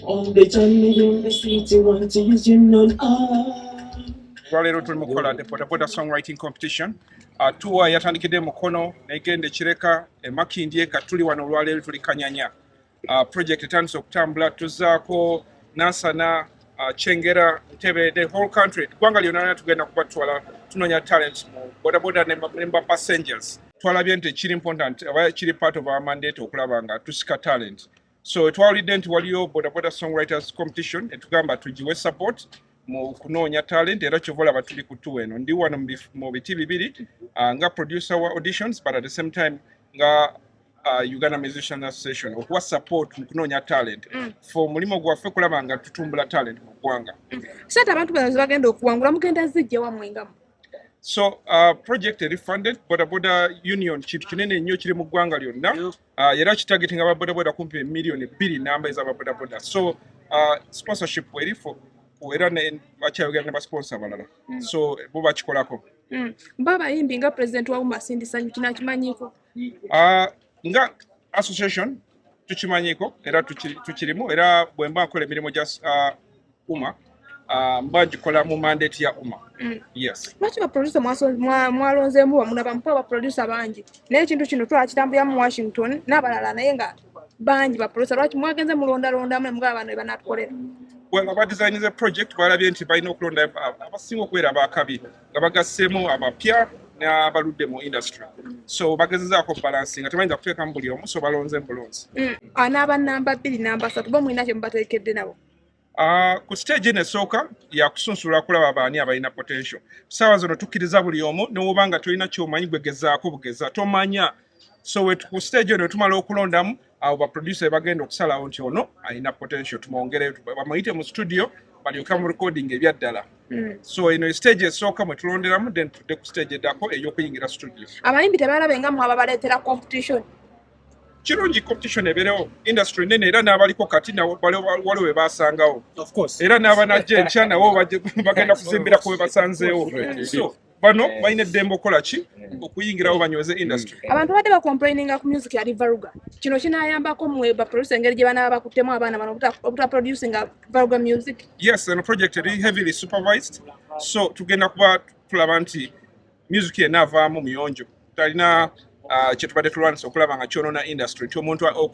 All the time in the city want to use your non-arm. Lwaleero tuli mu kukola the boda songwriting competition. Tour yatandikidde Mukono negende Kireka Makindye katuli wano olwaleero tuli Kanyanya. Project etandise okutambula tuzaako Nansana, Chengera, Ntebe, the whole country. Eggwanga lyonna tugenda kubatwala tunoonya talents mu boda ne passengers. Twalabye nti kiri important aba kiri part of our mandate okulaba nga tusika talent. So twawulidde nti waliyo boda songwriters competition etugamba tugiwe support mu kunoonya talent era kyova olaba tuli ku tour eno. Ndi wano mu biti bibiri nga producer wa auditions but at the same time nga Uganda Musician Association okuwa support mu kunoonya talent for mulimo gwaffe kulaba nga tutumbula talent mu ggwanga. Sate abantu bano bagenda okuwangula mugenda zijja wamwengamu. So project refunded boda union kintu kinene nnyo kiri mu ggwanga lyonna era kitargetinga aba boda kumpi million 2 namba ez'aba boda. So sponsorship werifo era ne bakyayogera ne basponsor balala. So bo bakikolako. Baba yimbi nga president wa Umasindi sanyu kinakimanyiko. Nga association tukimanyiko era tukirimu era bwe mba nkola emirimu gya mbagikola mu mandate ya Yes. Lwaki ba producer mwalonzeemu bamuna bamupa ba producer bangi naye ekintu kino twakitambulira mu Washington n'abalala naye nga bangi ba producer lwaki mwagenze mulondalondamu mugaba bano banatukolera. Well, aba design a project balabye nti balina okulonda abasinga okubeera abakabi nga bagasseemu abapya n'abaludde mu industry. So bagezezaako balance nga tebayinza kuteekamu buli omu so balonze mbulonzi. Anaaba namba 2 namba 3 bo mulina kye mubateekedde nabo. Ku stage eno esooka yakusunsula kulaba abaani abalina potential. Ssaawa zino tukkiriza buli omu n'oba nga tolina ky'omanyi gwegezaako bugeza tomanya. So ku stage eno tumala okulondamu abo baproducer bagenda okusalawo nti ono alina potential tumwongere bamuyite mu studio balyoka mu recording ebyaddala. So eno stage esooka mwe tulonderamu then tudde ku stage eddako ey'okuyingira studio. Abayimbi tebalabenga mu ababaleetera competition. Kirungi competition ebeerewo industry nene era n'abaliko kati waliwo we basangawo. Of course. Era n'abanajja enkya nabo bagenda kuzimbira ku we basanzeewo. So bano balina eddembe okukola ki okuyingirawo banyweze industry. Abantu badde bacomplaininga ku music ya Rivaruga. Kino kinaayambako mu ba producer engeri gye banaaba bakuttemu abaana bano obuta producing Varuga music. Yes, and the project is heavily supervised. So tugenda kuba tulaba nti music enaavaamu muyonjo. Talina kye tubadde tulwanisa okulaba nga kyonoona industry nti omuntu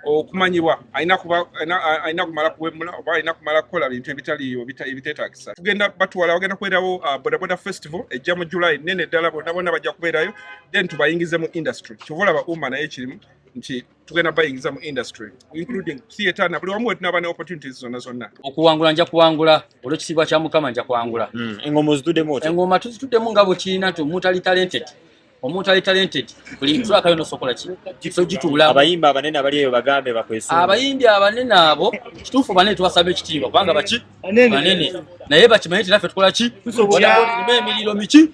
okumanyibwa alina kumala kuwemula oba alina kumala kukola bintu ebitaliyo ebiteetaagisa. Tugenda batwala bagenda kubeerawo boda festival ejja mu July nene ddala bonna bajja kubeerayo then tubayingize mu industry. Kyova olaba naye kirimu nti tugenda bayingiza mu industry including theatre na buli wamu wetunaba ne opportunities zonna. Okuwangula nja kuwangula olw'ekitiibwa kya Mukama nja kuwangula. Engoma zituddemu oti? Engoma tuzituddemu nga bwe kirina nti omuntu ali talented. Omuntu ali talented buli track ayina osokola kifo gituula. Abayimbi abanene abali eyo bagambe bakwese. Abayimbi abanene abo kituufu banene tubasaba ekitiibwa kubanga banene naye bakimanyi nti naffe tukola ki? Boda emiriro miki